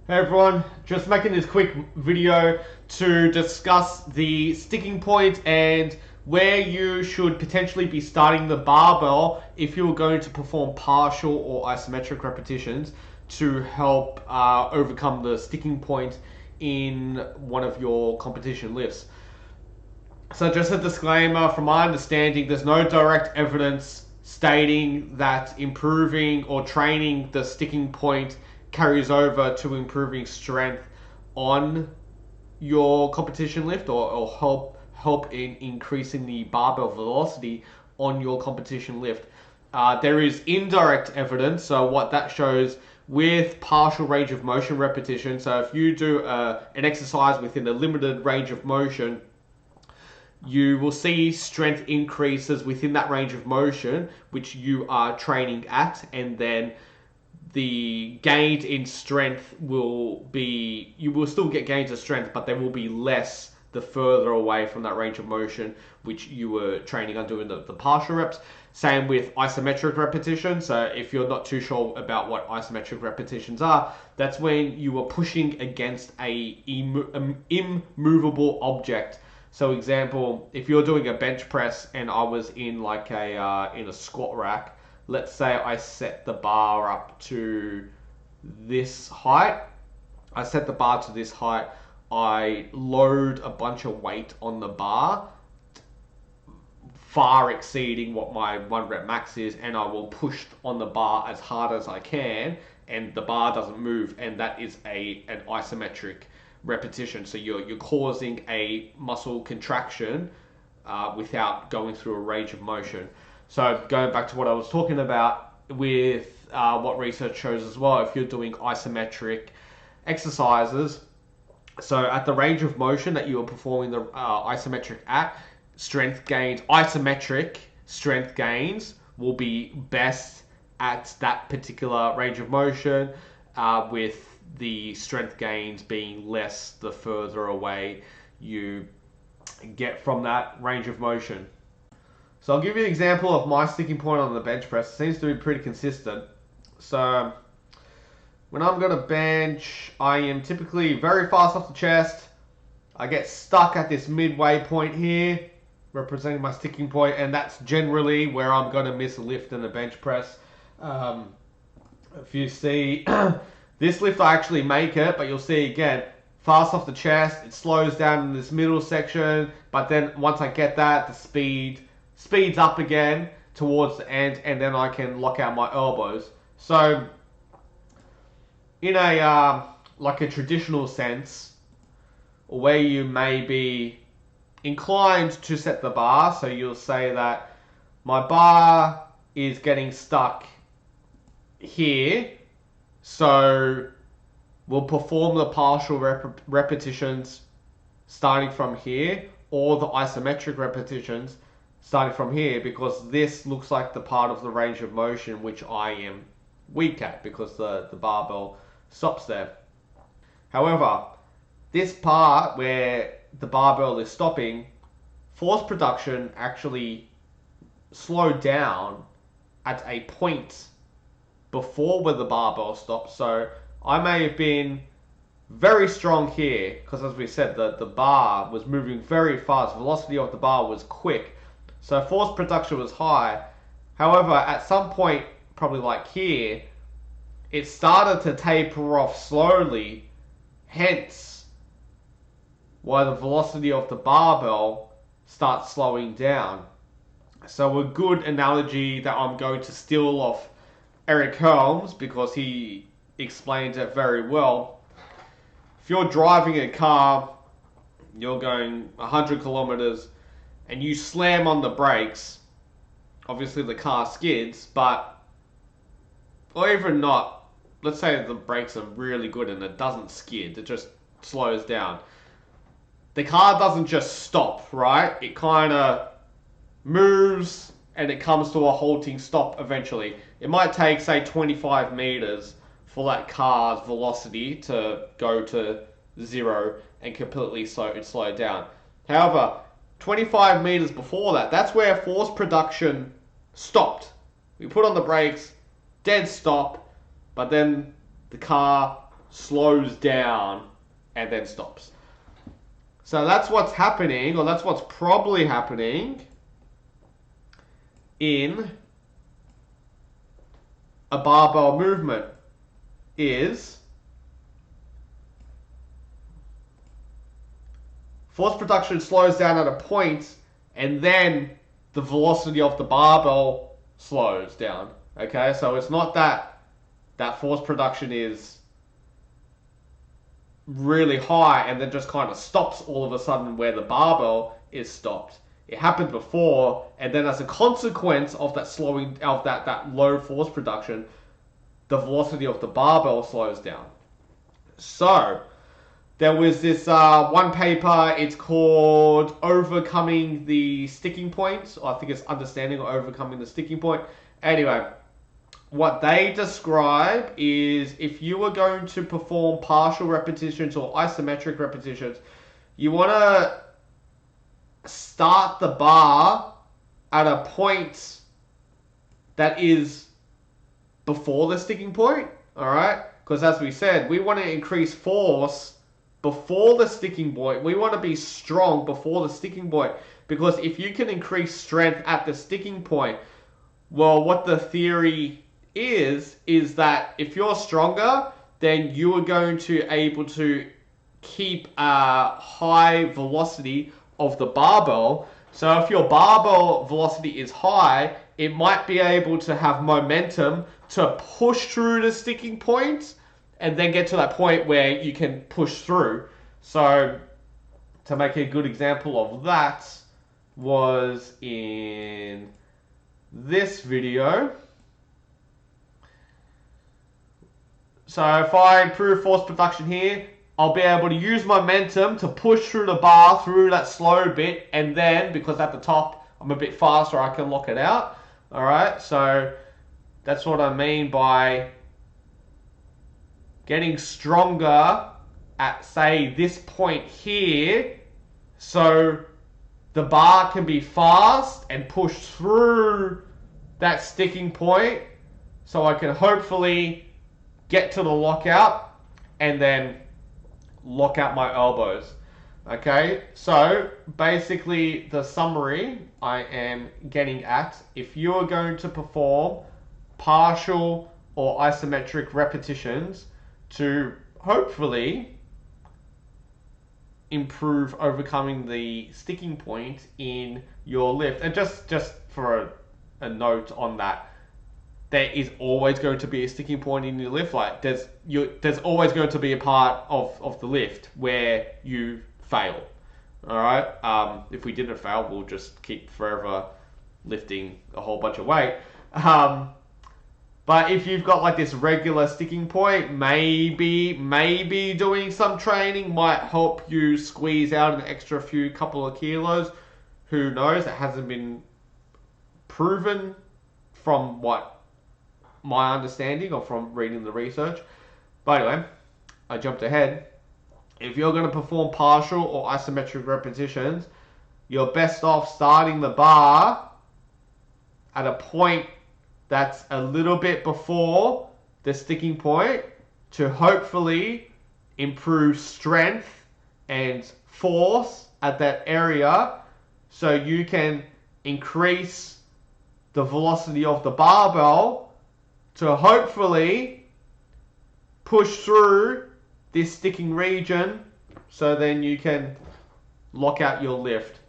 Hey everyone, just making this quick video to discuss the sticking point and where you should potentially be starting the barbell if you're going to perform partial or isometric repetitions to help overcome the sticking point in one of your competition lifts. So just a disclaimer, from my understanding, there's no direct evidence stating that improving or training the sticking point carries over to improving strength on your competition lift or help in increasing the barbell velocity on your competition lift. There is indirect evidence, so what that shows with partial range of motion repetition. So if you do an exercise within a limited range of motion, you will see strength increases within that range of motion which you are training at, and then the gains in strength will be, you will still get gains of strength, but there will be less the further away from that range of motion which you were training on doing the partial reps. Same with isometric repetition. So if you're not too sure about what isometric repetitions are, that's when you are pushing against a immovable object. So example, if you're doing a bench press and I was in like in a squat rack, let's say I set the bar up to this height. I set the bar to this height. I load a bunch of weight on the bar, far exceeding what my 1 rep max is, and I will push on the bar as hard as I can, and the bar doesn't move, and that is an isometric repetition. So you're causing a muscle contraction without going through a range of motion. So going back to what I was talking about with what research shows as well, if you're doing isometric exercises, so at the range of motion that you are performing the isometric at, isometric strength gains will be best at that particular range of motion, with the strength gains being less the further away you get from that range of motion. So I'll give you an example of my sticking point on the bench press. It seems to be pretty consistent. So when I'm going to bench, I am typically very fast off the chest. I get stuck at this midway point here, representing my sticking point, and that's generally where I'm going to miss a lift in the bench press. If you see this lift, I actually make it, but you'll see again, fast off the chest, it slows down in this middle section, but then once I get that, the speeds up again towards the end, and then I can lock out my elbows. So in a like a traditional sense, where you may be inclined to set the bar, so you'll say that my bar is getting stuck here, so we'll perform the partial repetitions starting from here, or the isometric repetitions starting from here, because this looks like the part of the range of motion which I am weak at, because the barbell stops there. However, this part where the barbell is stopping, force production actually slowed down at a point before where the barbell stops. So I may have been very strong here, because as we said, the bar was moving very fast. Velocity of the bar was quick. So force production was high. However, at some point, probably like here, it started to taper off slowly. Hence, why the velocity of the barbell starts slowing down. So a good analogy that I'm going to steal off Eric Helms, because he explains it very well. If you're driving a car, you're going 100 kilometers, and you slam on the brakes, obviously the car skids, but, or even not, let's say the brakes are really good and it doesn't skid, it just slows down. The car doesn't just stop, right? It kind of moves and it comes to a halting stop eventually. It might take, say, 25 meters for that car's velocity to go to zero and completely slow down. However, 25 meters before that, that's where force production stopped. We put on the brakes, dead stop, but then the car slows down, and then stops. So that's what's happening, or that's what's probably happening in a barbell movement is force production slows down at a point, and then the velocity of the barbell slows down. Okay, so it's not that force production is really high and then just kind of stops all of a sudden where the barbell is stopped. It happened before, and then as a consequence of that slowing of that low force production, the velocity of the barbell slows down. So there was this one paper, it's called Overcoming the Sticking Point, or I think it's Understanding or Overcoming the Sticking Point. Anyway, what they describe is if you are going to perform partial repetitions or isometric repetitions, you want to start the bar at a point that is before the sticking point, all right? Because as we said, we want to increase force before the sticking point. We want to be strong before the sticking point, because if you can increase strength at the sticking point, well, what the theory is that if you're stronger, then you are going to able to keep a high velocity of the barbell. So if your barbell velocity is high, it might be able to have momentum to push through the sticking point and then get to that point where you can push through. So to make a good example of that was in this video. So if I improve force production here, I'll be able to use momentum to push through the bar through that slow bit, and then because at the top I'm a bit faster, I can lock it out. All right, so that's what I mean by getting stronger at, say, this point here, so the bar can be fast and push through that sticking point, so I can hopefully get to the lockout and then lock out my elbows. Okay, so basically the summary I am getting at, if you are going to perform partial or isometric repetitions to hopefully improve overcoming the sticking point in your lift. And just for a note on that, there is always going to be a sticking point in your lift. Like there's always going to be a part of the lift where you fail. All right. If we didn't fail, we'll just keep forever lifting a whole bunch of weight. But if you've got like this regular sticking point, maybe doing some training might help you squeeze out an extra couple of kilos. Who knows? It hasn't been proven from what my understanding or from reading the research. But anyway, I jumped ahead. If you're going to perform partial or isometric repetitions, you're best off starting the bar at a point that's a little bit before the sticking point to hopefully improve strength and force at that area, so you can increase the velocity of the barbell to hopefully push through this sticking region, so then you can lock out your lift.